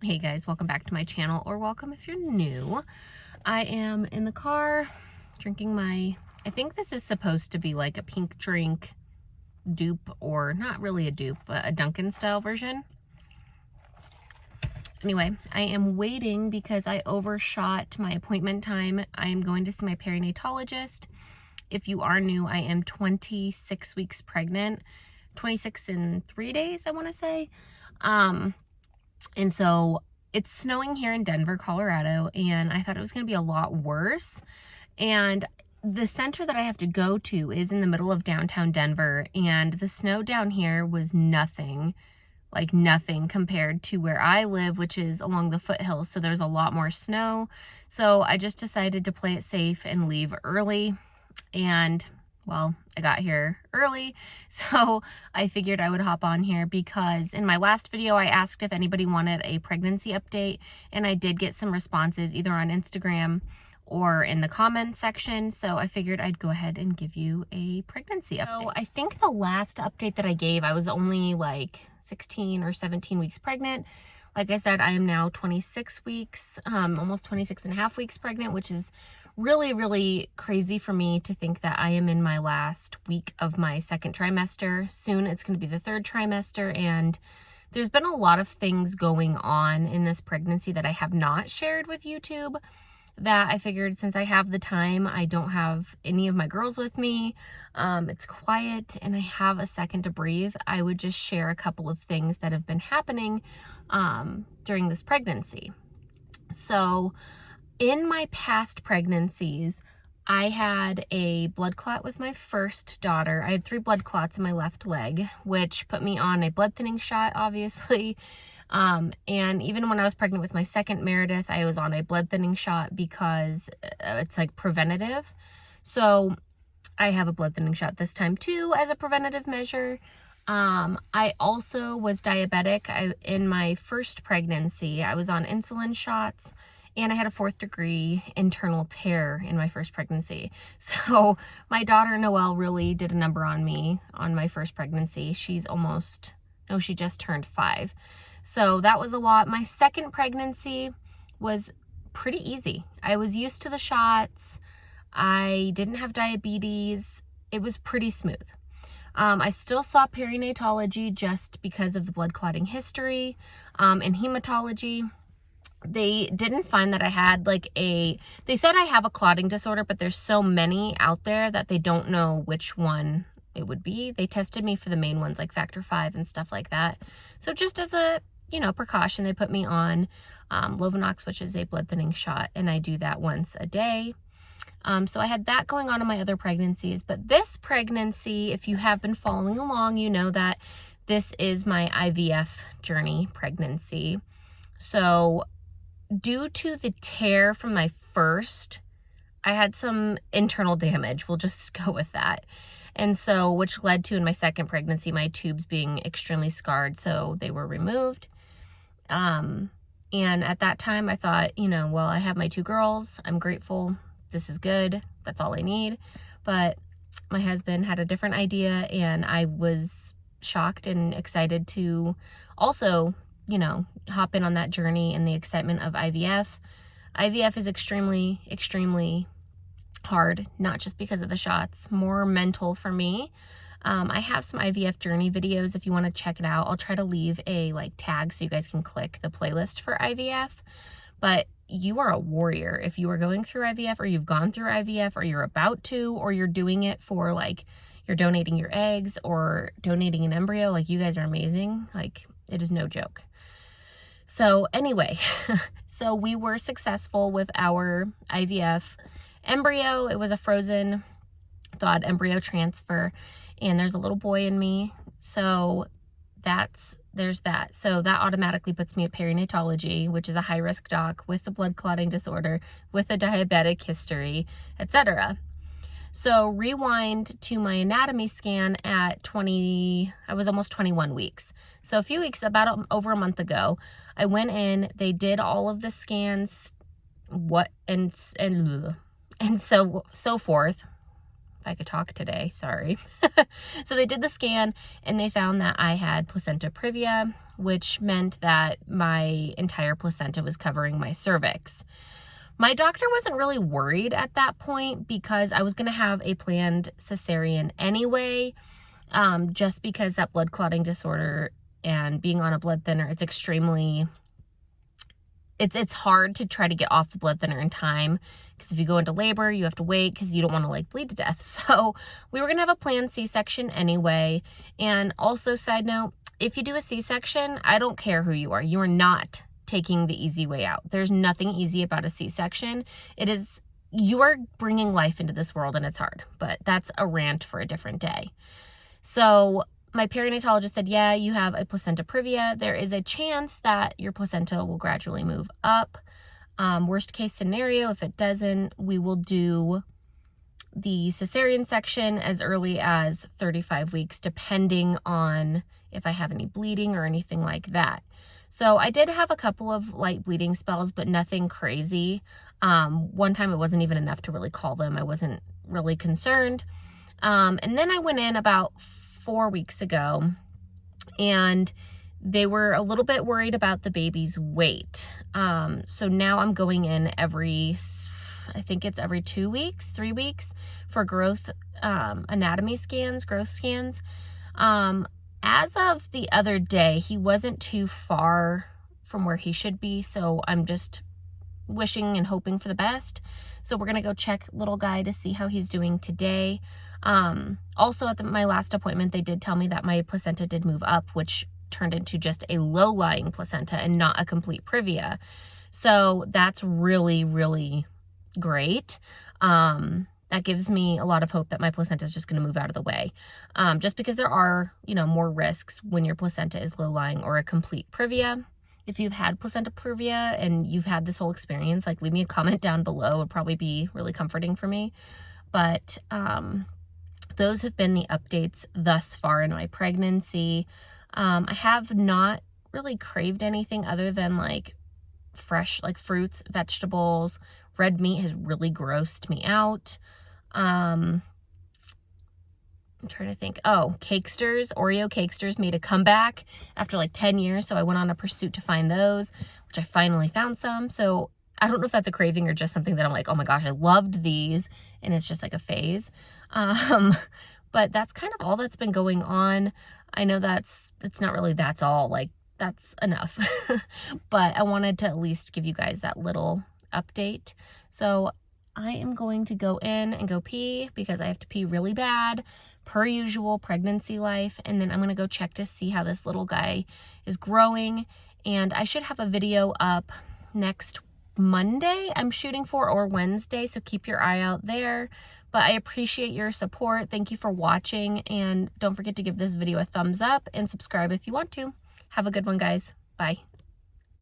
Hey guys, welcome back to my channel, or welcome if you're new. I am in the car drinking my, I think this is supposed to be like a pink drink dupe, or not really a dupe, but a Dunkin' style version. Anyway, I am waiting because I overshot my appointment time. I am going to see my perinatologist. If you are new, I am 26 weeks pregnant, 26 in 3 days, I want to say. And so it's snowing here in Denver, Colorado, and I thought it was going to be a lot worse. And the center that I have to go to is in the middle of downtown Denver, and the snow down here was nothing, like nothing compared to where I live, which is along the foothills. So there's a lot more snow. So I just decided to play it safe and leave early. And well, I got here early, so I figured I would hop on here because in my last video, I asked if anybody wanted a pregnancy update, and I did get some responses either on Instagram or in the comment section, so I figured I'd go ahead and give you a pregnancy update. So I think the last update that I gave, I was only like 16 or 17 weeks pregnant. Like I said, I am now 26 weeks, almost 26 and a half weeks pregnant, which is really, really crazy for me to think that I am in my last week of my second trimester. Soon it's going to be the third trimester, and there's been a lot of things going on in this pregnancy that I have not shared with YouTube, that I figured since I have the time, I don't have any of my girls with me, it's quiet, and I have a second to breathe, I would just share a couple of things that have been happening during this pregnancy. So in my past pregnancies, I had a blood clot with my first daughter. I had 3 blood clots in my left leg, which put me on a blood thinning shot, obviously. And even when I was pregnant with my second Meredith, I was on a blood thinning shot because it's like preventative. So I have a blood thinning shot this time too as a preventative measure. I also was diabetic. In my first pregnancy, I was on insulin shots, and I had a 4th degree internal tear in my first pregnancy. So my daughter Noelle really did a number on me on my first pregnancy. She just turned 5. So that was a lot. My second pregnancy was pretty easy. I was used to the shots. I didn't have diabetes. It was pretty smooth. I still saw perinatology just because of the blood clotting history, and hematology. They didn't find that I had they said I have a clotting disorder, but there's so many out there that they don't know which one it would be. They tested me for the main ones like factor 5 and stuff like that. So just as a, precaution, they put me on Lovenox, which is a blood thinning shot, and I do that once a day. So I had that going on in my other pregnancies, but this pregnancy, if you have been following along, you know that this is my IVF journey pregnancy. So due to the tear from my first, I had some internal damage. We'll just go with that. And so, which led to in my second pregnancy, my tubes being extremely scarred. So they were removed. And at that time I thought, well, I have my 2 girls. I'm grateful. This is good. That's all I need. But my husband had a different idea, and I was shocked and excited to also hop in on that journey and the excitement of IVF. IVF is extremely, extremely hard, not just because of the shots, more mental for me. I have some IVF journey videos if you want to check it out. I'll try to leave a tag so you guys can click the playlist for IVF. But you are a warrior if you are going through IVF, or you've gone through IVF, or you're about to, or you're doing it for you're donating your eggs or donating an embryo. You guys are amazing. It is no joke. So anyway, so we were successful with our IVF embryo. It was a frozen thawed embryo transfer, and there's a little boy in me. So there's that. So that automatically puts me at perinatology, which is a high risk doc with a blood clotting disorder, with a diabetic history, etc. So rewind to my anatomy scan at I was almost 21 weeks. So a few weeks, over a month ago, I went in, they did all of the scans, and so forth. I could talk today, sorry. So they did the scan and they found that I had placenta previa, which meant that my entire placenta was covering my cervix. My doctor wasn't really worried at that point because I was going to have a planned cesarean anyway, just because that blood clotting disorder and being on a blood thinner, it's hard to try to get off the blood thinner in time, because if you go into labor, you have to wait because you don't want to like bleed to death. So we were going to have a planned C-section anyway. And also, side note, if you do a C-section, I don't care who you are not taking the easy way out. There's nothing easy about a C-section. You are bringing life into this world and it's hard, but that's a rant for a different day. So my perinatologist said, yeah, you have a placenta previa. There is a chance that your placenta will gradually move up. Worst case scenario, if it doesn't, we will do the cesarean section as early as 35 weeks, depending on if I have any bleeding or anything like that. So I did have a couple of light bleeding spells, but nothing crazy. One time it wasn't even enough to really call them. I wasn't really concerned. And then I went in about 4 weeks ago, and they were a little bit worried about the baby's weight. So now I'm going in every 2 weeks, 3 weeks for growth, anatomy scans, growth scans. As of the other day, he wasn't too far from where he should be. So I'm just wishing and hoping for the best. So we're going to go check little guy to see how he's doing today. Also at my last appointment, they did tell me that my placenta did move up, which turned into just a low-lying placenta and not a complete previa. So that's really, really great. That gives me a lot of hope that my placenta is just going to move out of the way. Just because there are, more risks when your placenta is low-lying or a complete previa. If you've had placenta previa and you've had this whole experience, like leave me a comment down below. It would probably be really comforting for me. But those have been the updates thus far in my pregnancy. I have not really craved anything other than like fresh, like fruits, vegetables. Red meat has really grossed me out. I'm trying to think. Oh, Cakesters, Oreo Cakesters made a comeback after like 10 years. So I went on a pursuit to find those, which I finally found some. So I don't know if that's a craving or just something that I'm like, oh my gosh, I loved these. And it's just like a phase. But that's kind of all that's been going on. I know it's not really that's all, like that's enough. But I wanted to at least give you guys that little update. So I am going to go in and go pee because I have to pee really bad, per usual pregnancy life. And then I'm going to go check to see how this little guy is growing. And I should have a video up next Monday I'm shooting for, or Wednesday. So keep your eye out there. But I appreciate your support. Thank you for watching. And don't forget to give this video a thumbs up and subscribe if you want to. Have a good one, guys. Bye.